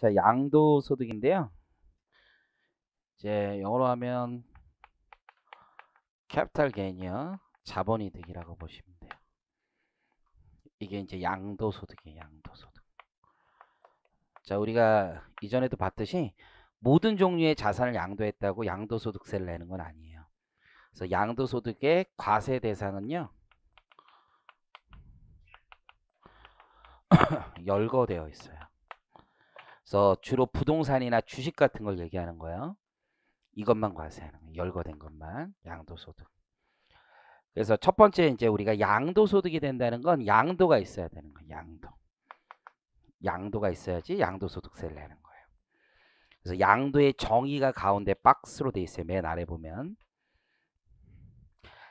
자, 양도소득인데요. 이제 영어로 하면 캐피탈 게인이요. 자본이득이라고 보시면 돼요. 이게 이제 양도소득이에요. 양도소득. 자, 우리가 이전에도 봤듯이 모든 종류의 자산을 양도했다고 양도소득세를 내는 건 아니에요. 그래서 양도소득의 과세 대상은요. 열거되어 있어요. 그래서 주로 부동산이나 주식 같은 걸 얘기하는 거예요. 이것만 과세하는 거예요. 열거된 것만 양도소득. 그래서 첫 번째 이제 우리가 양도소득이 된다는 건 양도가 있어야 되는 거예요. 양도가 있어야지 양도소득세를 내는 거예요. 그래서 양도의 정의가 가운데 박스로 돼 있어요. 맨 아래 보면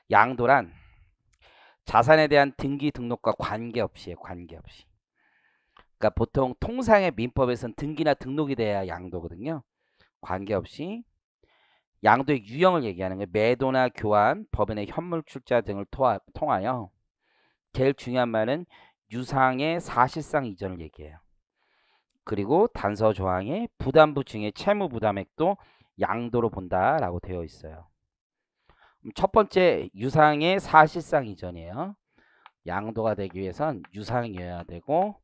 양도란 자산에 대한 등기 등록과 관계없이 관계없이. 그러니까 보통 통상의 민법에서는 등기나 등록이 돼야 양도거든요. 관계없이 양도의 유형을 얘기하는 거예요. 매도나 교환, 법인의 현물 출자 등을 통하여 제일 중요한 말은 유상의 사실상 이전을 얘기해요. 그리고 단서 조항에 부담부 중에 채무 부담액도 양도로 본다라고 되어 있어요. 첫 번째 유상의 사실상 이전이에요. 양도가 되기 위해선 유상이어야 되고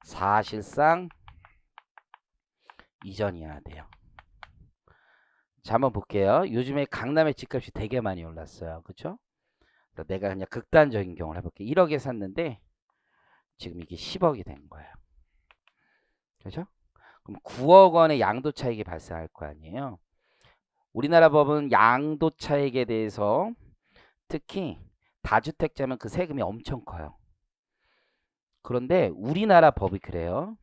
사실상 이전이어야 돼요. 자, 한번 볼게요. 요즘에 강남의 집값이 되게 많이 올랐어요. 그렇죠? 내가 그냥 극단적인 경우를 해볼게요. 1억에 샀는데 지금 이게 10억이 된 거예요. 그렇죠? 그럼 9억 원의 양도 차익이 발생할 거 아니에요. 우리나라 법은 양도 차익에 대해서 특히 다주택자면 그 세금이 엄청 커요. 그런데 우리나라 법이 그래요.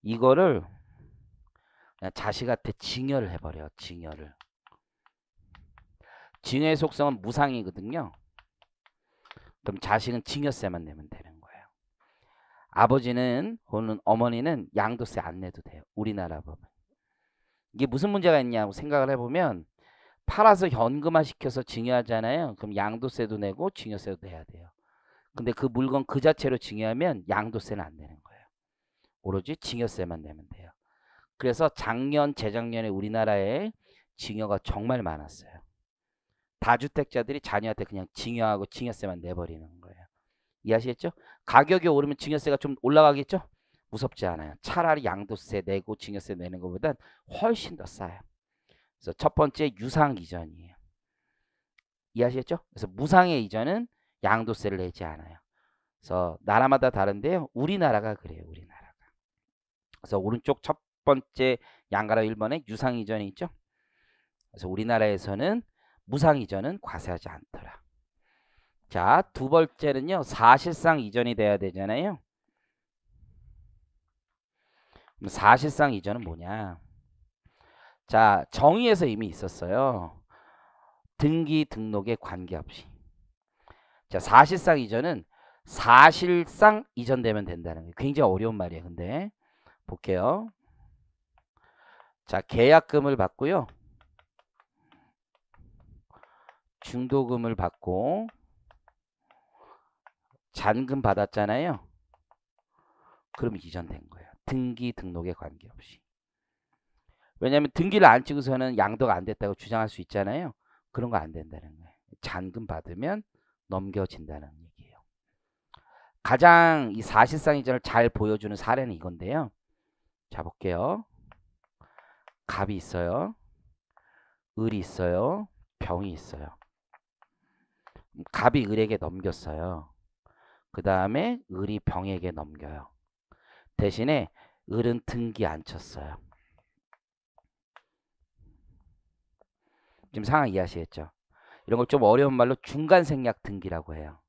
이거를 그냥 자식한테 징여를 해버려요. 징여의 속성은 무상이거든요. 그럼 자식은 징여세만 내면 되는 거예요. 아버지는 혹은 어머니는 양도세 안 내도 돼요. 우리나라 법은. 이게 무슨 문제가 있냐고 생각을 해보면 팔아서 현금화 시켜서 징여하잖아요. 그럼 양도세도 내고 징여세도 내야 돼요. 근데 그 물건 그 자체로 징여하면 양도세는 안 내는 거예요. 오로지 징여세만 내면 돼요. 그래서 작년, 재작년에 우리나라에 징여가 정말 많았어요. 다주택자들이 자녀한테 그냥 징여하고 징여세만 내버리는 거예요. 이해하시겠죠? 가격이 오르면 징여세가 좀 올라가겠죠? 무섭지 않아요. 차라리 양도세 내고 징여세 내는 것보단 훨씬 더 싸요. 그래서 첫 번째 유상 이전이에요. 이해하시겠죠? 그래서 무상의 이전은 양도세를 내지 않아요. 그래서 나라마다 다른데요. 우리나라가 그래요. 우리나라가. 그래서 오른쪽 첫 번째 양가로 1번에 유상 이전이 있죠. 그래서 우리나라에서는 무상 이전은 과세하지 않더라. 자, 두 번째는요. 사실상 이전이 돼야 되잖아요. 그럼 사실상 이전은 뭐냐? 자, 정의에서 이미 있었어요. 등기 등록에 관계없이. 자, 사실상 이전은 사실상 이전되면 된다는 거예요. 굉장히 어려운 말이에요. 근데 볼게요. 자, 계약금을 받고요. 중도금을 받고 잔금 받았잖아요. 그럼 이전된 거예요. 등기 등록에 관계없이. 왜냐하면 등기를 안 찍어서는 양도가 안 됐다고 주장할 수 있잖아요. 그런 거 안 된다는 거예요. 잔금 받으면 넘겨진다는 얘기예요. 가장 이 사실상 이전을 잘 보여주는 사례는 이건데요. 자, 볼게요. 갑이 있어요. 을이 있어요. 병이 있어요. 갑이 을에게 넘겼어요. 그 다음에 을이 병에게 넘겨요. 대신에 을은 등기 안 쳤어요. 지금 상황 이해하시겠죠? 이런 걸 좀 어려운 말로 중간 생략 등기라고 해요.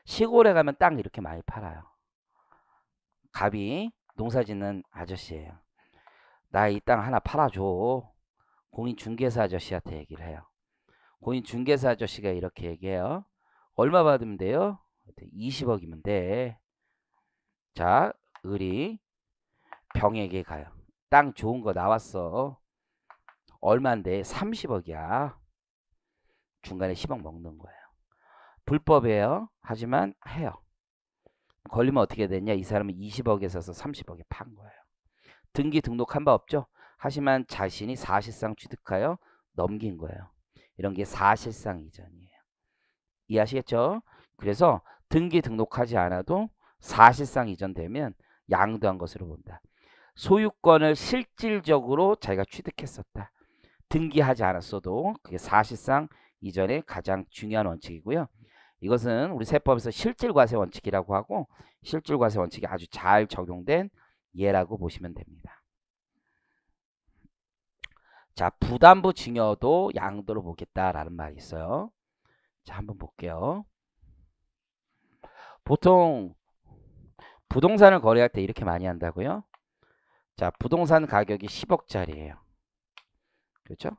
시골에 가면 땅 이렇게 많이 팔아요. 갑이 농사 짓는 아저씨예요. 나 이 땅 하나 팔아줘. 공인중개사 아저씨한테 얘기를 해요. 공인중개사 아저씨가 이렇게 얘기해요. 얼마 받으면 돼요? 20억이면 돼. 자, 을이 병에게 가요. 땅 좋은 거 나왔어. 얼마인데? 30억이야. 중간에 10억 먹는 거예요. 불법이에요. 하지만 해요. 걸리면 어떻게 됐냐? 이 사람은 20억에 사서 30억에 판 거예요. 등기 등록한 바 없죠. 하지만 자신이 사실상 취득하여 넘긴 거예요. 이런 게 사실상 이전이에요. 이해하시겠죠? 그래서 등기 등록하지 않아도 사실상 이전되면 양도한 것으로 본다. 소유권을 실질적으로 자기가 취득했었다. 등기하지 않았어도 그게 사실상 이전의 가장 중요한 원칙이고요. 이것은 우리 세법에서 실질과세 원칙이라고 하고 실질과세 원칙이 아주 잘 적용된 예라고 보시면 됩니다. 자, 부담부 증여도 양도로 보겠다라는 말이 있어요. 자, 한번 볼게요. 보통 부동산을 거래할 때 이렇게 많이 한다고요? 자, 부동산 가격이 10억짜리예요. 그렇죠?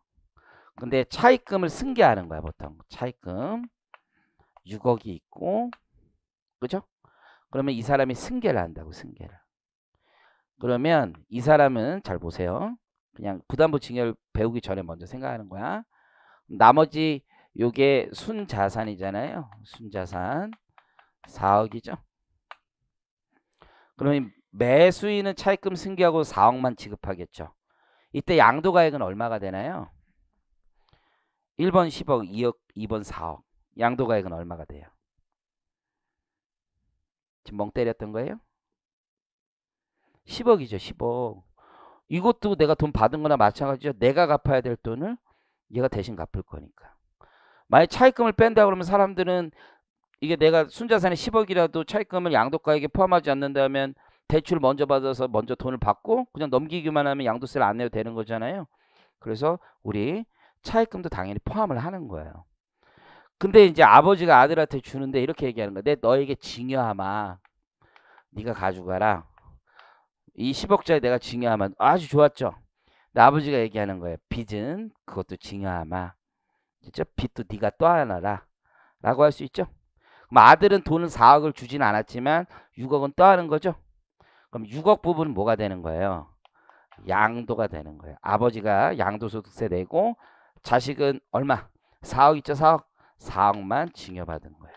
근데 차입금을 승계하는 거야, 보통. 차입금 6억이 있고, 그죠? 그러면 이 사람이 승계를 한다고, 승계를. 그러면 이 사람은 잘 보세요. 그냥 부담부 증여를 배우기 전에 먼저 생각하는 거야. 나머지 요게 순자산이잖아요. 순자산 4억이죠. 그러면 매수인은 차입금 승계하고 4억만 지급하겠죠. 이때 양도가액은 얼마가 되나요? 1번 10억, 2억, 2번 4억. 양도가액은 얼마가 돼요? 지금 멍 때렸던 거예요? 10억이죠. 10억. 이것도 내가 돈 받은 거나 마찬가지죠. 내가 갚아야 될 돈을 얘가 대신 갚을 거니까. 만약 차입금을 뺀다 그러면 사람들은 이게 내가 순자산이 10억이라도 차입금을 양도가액에 포함하지 않는다면 대출 먼저 받아서 먼저 돈을 받고 그냥 넘기기만 하면 양도세를 안 내도 되는 거잖아요. 그래서 우리 차입금도 당연히 포함을 하는 거예요. 근데 이제 아버지가 아들한테 주는데 이렇게 얘기하는 거야. 내 너에게 증여하마. 네가 가져가라. 이 10억짜리 내가 증여하마. 아주 좋았죠. 근데 아버지가 얘기하는 거예요. 빚은 그것도 증여하마. 그렇죠? 빚도 네가 떠안아라. 라고 할 수 있죠. 그럼 아들은 돈을 4억을 주진 않았지만 6억은 떠안은 거죠. 그럼 6억 부분은 뭐가 되는 거예요? 양도가 되는 거예요. 아버지가 양도소득세 내고 자식은 얼마? 4억 있죠? 4억. 4억만 증여받은 거예요.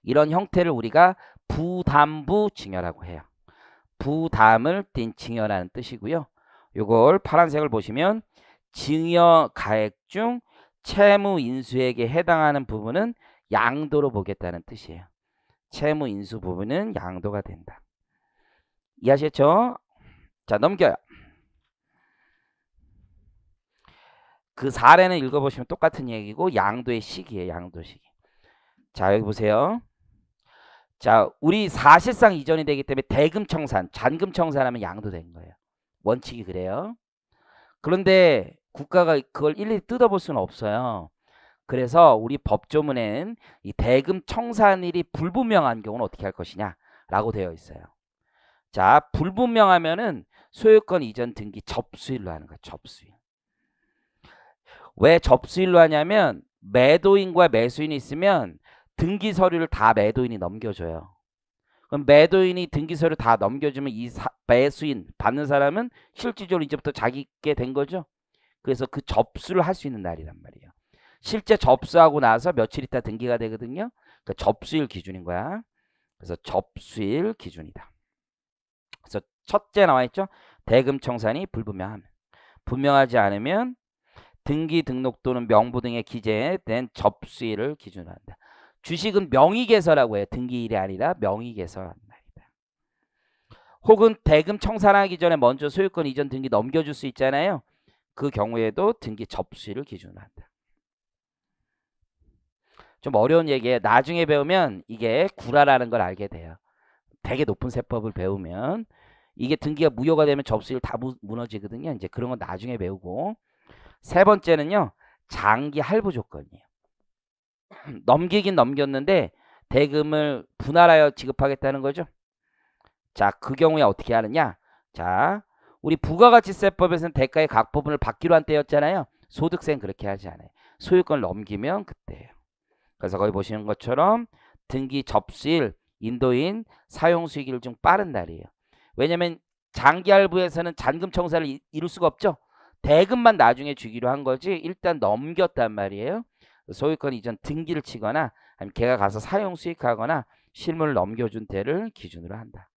이런 형태를 우리가 부담부 증여라고 해요. 부담을 띤 증여라는 뜻이고요. 요걸 파란색을 보시면 증여 가액 중 채무 인수에게 해당하는 부분은 양도로 보겠다는 뜻이에요. 채무 인수 부분은 양도가 된다. 이해하셨죠? 자, 넘겨요. 그 사례는 읽어보시면 똑같은 얘기고 양도의 시기예요. 양도 시기. 자, 여기 보세요. 자, 우리 사실상 이전이 되기 때문에 대금청산, 잔금청산하면 양도된 거예요. 원칙이 그래요. 그런데 국가가 그걸 일일이 뜯어볼 수는 없어요. 그래서 우리 법조문엔 이 대금청산일이 불분명한 경우는 어떻게 할 것이냐 라고 되어 있어요. 자, 불분명하면은 소유권 이전 등기 접수일로 하는 거예요. 접수일. 왜 접수일로 하냐면 매도인과 매수인이 있으면 등기 서류를 다 매도인이 넘겨줘요. 그럼 매도인이 등기 서류 다 넘겨주면 이 매수인 받는 사람은 실질적으로 이제부터 자기게 된 거죠. 그래서 그 접수를 할 수 있는 날이란 말이에요. 실제 접수하고 나서 며칠 있다 등기가 되거든요. 그러니까 접수일 기준인 거야. 그래서 접수일 기준이다. 그래서 첫째 나와 있죠. 대금청산이 불분명하면. 분명하지 않으면 등기 등록 또는 명부 등에 기재된 접수일을 기준으로 한다. 주식은 명의개설하고 해요. 등기일이 아니라 명의개설하는 날이다. 혹은 대금 청산하기 전에 먼저 소유권 이전 등기 넘겨줄 수 있잖아요. 그 경우에도 등기 접수일을 기준으로 한다. 좀 어려운 얘기예요. 나중에 배우면 이게 구라라는 걸 알게 돼요. 되게 높은 세법을 배우면 이게 등기가 무효가 되면 접수일 다 무너지거든요. 이제 그런 건 나중에 배우고. 세 번째는요. 장기 할부 조건이에요. 넘기긴 넘겼는데 대금을 분할하여 지급하겠다는 거죠. 자, 그 경우에 어떻게 하느냐? 자, 우리 부가가치세법에서는 대가의 각 부분을 받기로 한 때였잖아요. 소득세는 그렇게 하지 않아요. 소유권을 넘기면 그때예요. 그래서 거기 보시는 것처럼 등기 접수일, 인도인, 사용수익일 중 빠른 날이에요. 왜냐하면 장기할부에서는 잔금청산을 이룰 수가 없죠. 대금만 나중에 주기로 한 거지 일단 넘겼단 말이에요. 소유권 이전 등기를 치거나 아니면 걔가 가서 사용 수익하거나 실물을 넘겨준 때를 기준으로 한다.